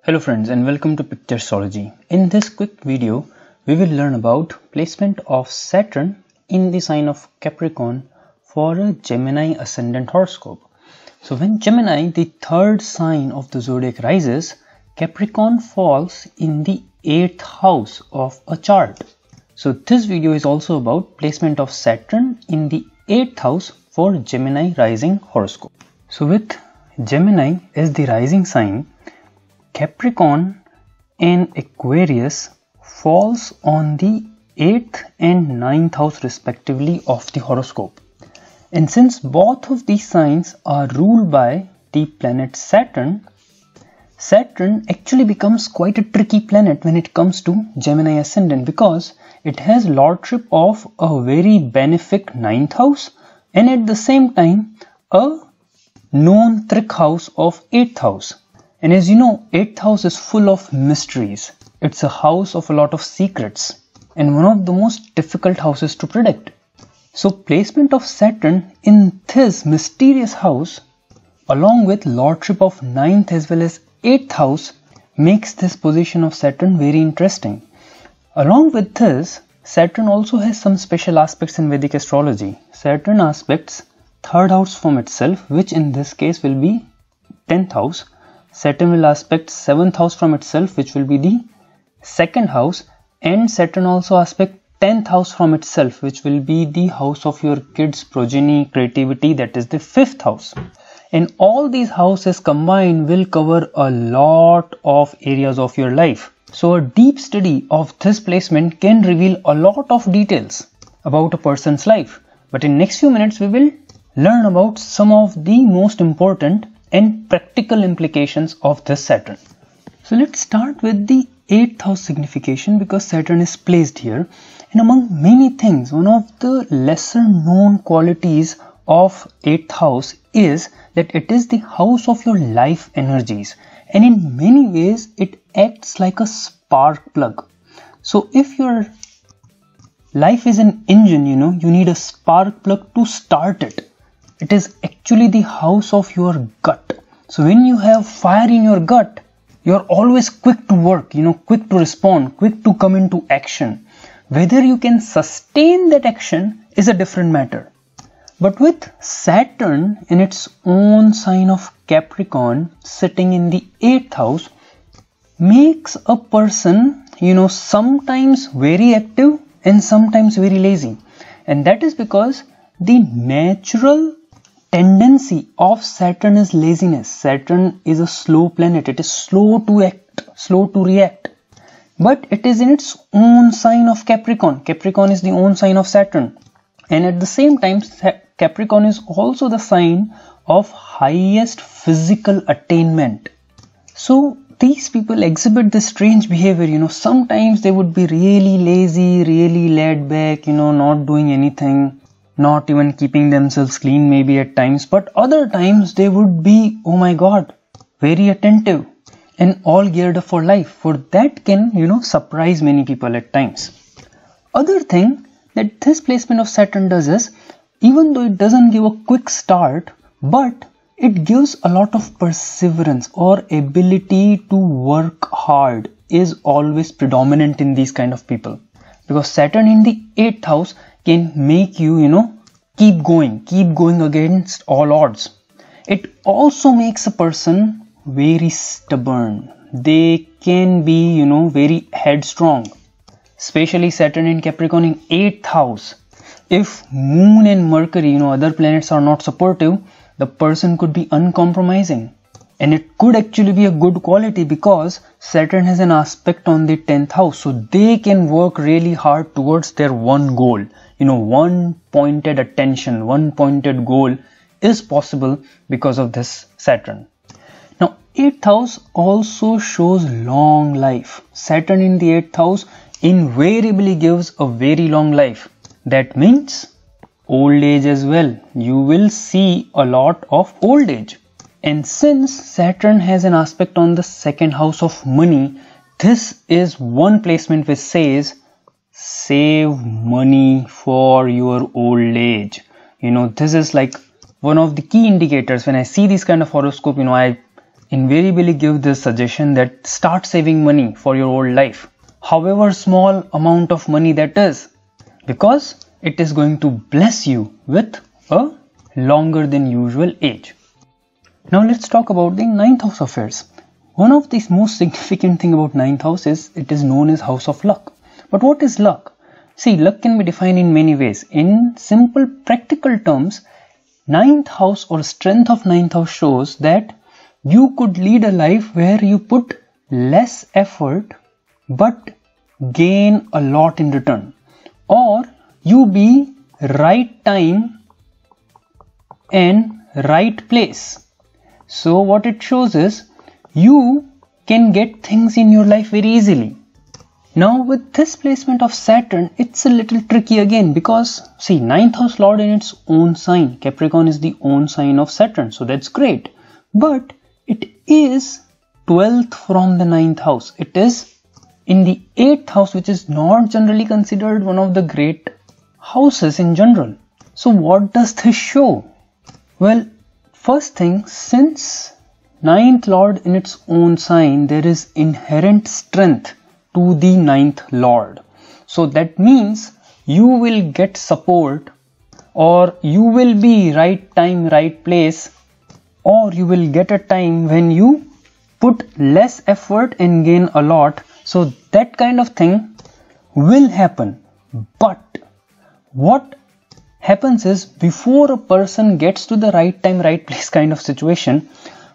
Hello friends and welcome to Astrology. In this quick video, we will learn about placement of Saturn in the sign of Capricorn for a Gemini Ascendant horoscope. So when Gemini, the third sign of the zodiac, rises, Capricorn falls in the 8th house of a chart. So this video is also about placement of Saturn in the 8th house for Gemini rising horoscope. So with Gemini as the rising sign, Capricorn and Aquarius falls on the 8th and 9th house respectively of the horoscope. And since both of these signs are ruled by the planet Saturn, Saturn actually becomes quite a tricky planet when it comes to Gemini Ascendant because it has lordship of a very benefic 9th house and at the same time a known trick house of 8th house. And as you know, 8th house is full of mysteries. It's a house of a lot of secrets and one of the most difficult houses to predict. So placement of Saturn in this mysterious house along with lordship of 9th as well as 8th house makes this position of Saturn very interesting. Along with this, Saturn also has some special aspects in Vedic astrology. Saturn aspects 3rd house from itself, which in this case will be 10th house. Saturn will aspect 7th house from itself, which will be the 2nd house, and Saturn also aspect 10th house from itself, which will be the house of your kids' progeny, creativity, that is the 5th house. And all these houses combined will cover a lot of areas of your life. So a deep study of this placement can reveal a lot of details about a person's life. But in next few minutes, we will learn about some of the most important and practical implications of this Saturn. So let's start with the 8th house signification because Saturn is placed here. And among many things, one of the lesser known qualities of 8th house is that it is the house of your life energies. And in many ways, it acts like a spark plug. So if your life is an engine, you need a spark plug to start it. It is actually the house of your gut. So when you have fire in your gut, you're always quick to work, quick to respond, quick to come into action. Whether you can sustain that action is a different matter. But with Saturn in its own sign of Capricorn sitting in the 8th house makes a person, sometimes very active and sometimes very lazy. And that is because the natural tendency of Saturn is laziness. Saturn is a slow planet. It is slow to act, slow to react. But it is in its own sign of Capricorn. Capricorn is the own sign of Saturn. And at the same time, Capricorn is also the sign of highest physical attainment. So these people exhibit this strange behavior. Sometimes they would be really lazy, really laid back, not doing anything. Not even keeping themselves clean maybe at times, but other times they would be, oh my god, very attentive and all geared up for life. For that can, surprise many people at times. Other thing that this placement of Saturn does is, even though it doesn't give a quick start, but it gives a lot of perseverance or ability to work hard is always predominant in these kind of people. Because Saturn in the 8th house can make you, keep going against all odds. It also makes a person very stubborn. They can be, very headstrong. Especially Saturn in Capricorn in 8th house. If Moon and Mercury, other planets are not supportive, the person could be uncompromising. And it could actually be a good quality because Saturn has an aspect on the 10th house. So they can work really hard towards their one goal. One pointed attention, one pointed goal is possible because of this Saturn. Now, 8th house also shows long life. Saturn in the 8th house invariably gives a very long life. That means old age as well. You will see a lot of old age. And since Saturn has an aspect on the 2nd house of money, this is one placement which says save money for your old age. This is like one of the key indicators. When I see this kind of horoscope, I invariably give this suggestion that start saving money for your old life, however small amount of money that is, because it is going to bless you with a longer than usual age. Now let's talk about the 9th house affairs. One of the most significant thing about 9th house is it is known as house of luck. But what is luck? See, luck can be defined in many ways. In simple practical terms, 9th house or strength of 9th house shows that you could lead a life where you put less effort but gain a lot in return, or you be right time and right place. So what it shows is you can get things in your life very easily. Now with this placement of Saturn, it's a little tricky again, because see, 9th house lord in its own sign, Capricorn is the own sign of Saturn, so that's great. But it is 12th from the 9th house. It is in the 8th house, which is not generally considered one of the great houses in general. So what does this show? Well, first thing, since 9th lord in its own sign, there is inherent strength to the 9th lord. So that means you will get support, or you will be right time, right place, or you will get a time when you put less effort and gain a lot. So that kind of thing will happen. But what happens is, before a person gets to the right time, right place kind of situation,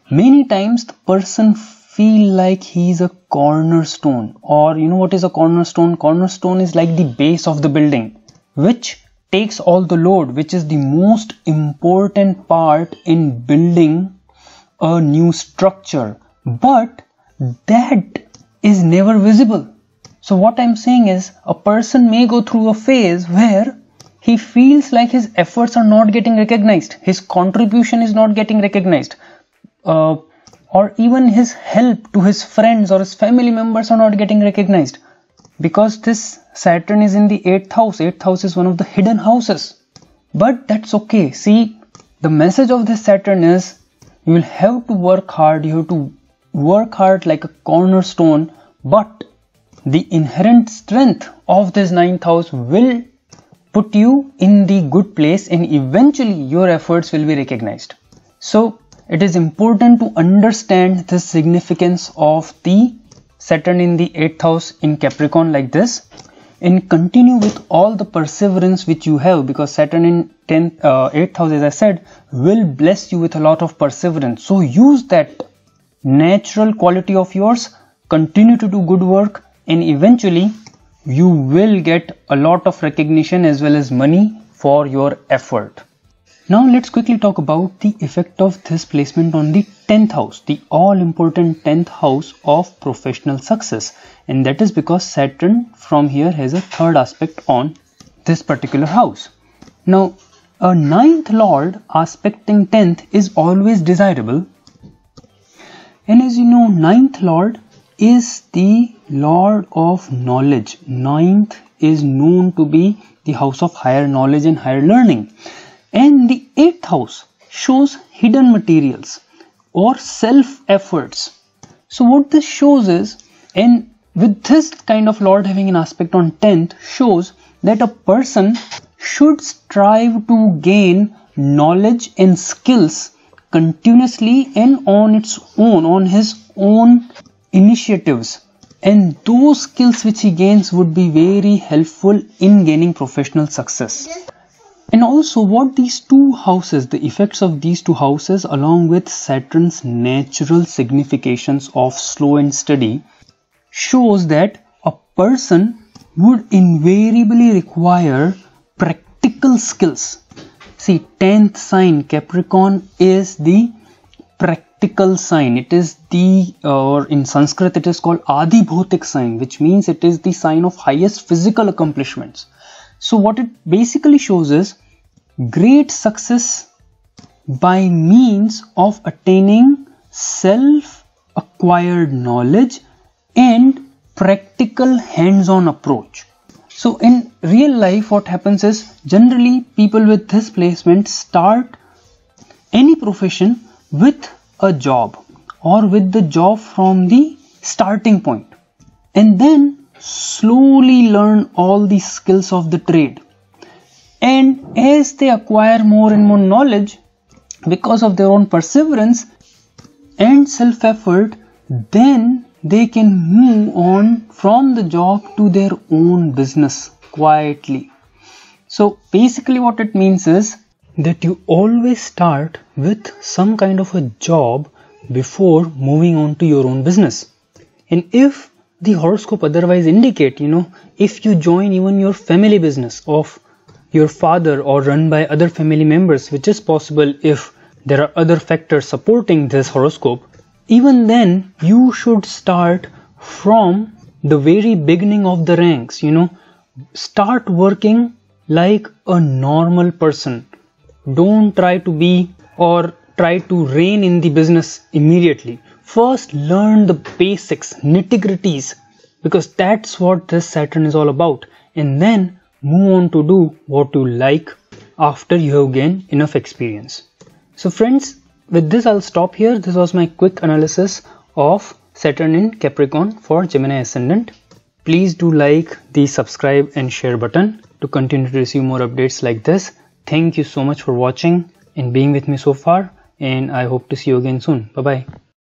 many times the person feel like he's a cornerstone. Or you know what is a cornerstone? Cornerstone is like the base of the building, which takes all the load, which is the most important part in building a new structure. But that is never visible. So what I'm saying is, a person may go through a phase where he feels like his efforts are not getting recognized, his contribution is not getting recognized, or even his help to his friends or his family members are not getting recognized, because this Saturn is in the 8th house. 8th house is one of the hidden houses. But that's okay. See, the message of this Saturn is, you will have to work hard, you have to work hard like a cornerstone, but the inherent strength of this 9th house will put you in the good place, and eventually your efforts will be recognized. So it is important to understand the significance of the Saturn in the 8th house in Capricorn like this, and continue with all the perseverance which you have, because Saturn in 8th house, as I said, will bless you with a lot of perseverance. So use that natural quality of yours, continue to do good work, and eventually you will get a lot of recognition as well as money for your effort. Now let's quickly talk about the effect of this placement on the 10th house, the all important 10th house of professional success. And that is because Saturn from here has a third aspect on this particular house. Now a 9th lord aspecting 10th is always desirable. And as you know, 9th lord is the lord of knowledge. 9th is known to be the house of higher knowledge and higher learning. And the 8th house shows hidden materials or self efforts. So what this shows is, and with this kind of lord having an aspect on 10th, shows that a person should strive to gain knowledge and skills continuously and on his own initiatives, and those skills which he gains would be very helpful in gaining professional success. And also what these two houses, the effects of these two houses along with Saturn's natural significations of slow and steady, shows that a person would invariably require practical skills. See, 10th sign Capricorn is the practical sign. It is the, or in Sanskrit it is called Adi Bhautik sign, which means it is the sign of highest physical accomplishments. So what it basically shows is great success by means of attaining self-acquired knowledge and practical hands-on approach. So in real life what happens is, generally people with this placement start any profession with a job or with the job from the starting point, and then slowly learn all the skills of the trade. And as they acquire more and more knowledge because of their own perseverance and self-effort, then they can move on from the job to their own business quietly. So basically what it means is that you always start with some kind of a job before moving on to your own business. And if the horoscope otherwise indicate, if you join even your family business of your father or run by other family members, which is possible if there are other factors supporting this horoscope, even then you should start from the very beginning of the ranks. Start working like a normal person. Don't try to be or try to reign in the business immediately. First learn the basics, nitty-gritties, because that's what this Saturn is all about, and then move on to do what you like after you have gained enough experience. So friends, with this I'll stop here. This was my quick analysis of Saturn in Capricorn for Gemini Ascendant. Please do like the subscribe and share button to continue to receive more updates like this. Thank you so much for watching and being with me so far, and I hope to see you again soon. Bye bye.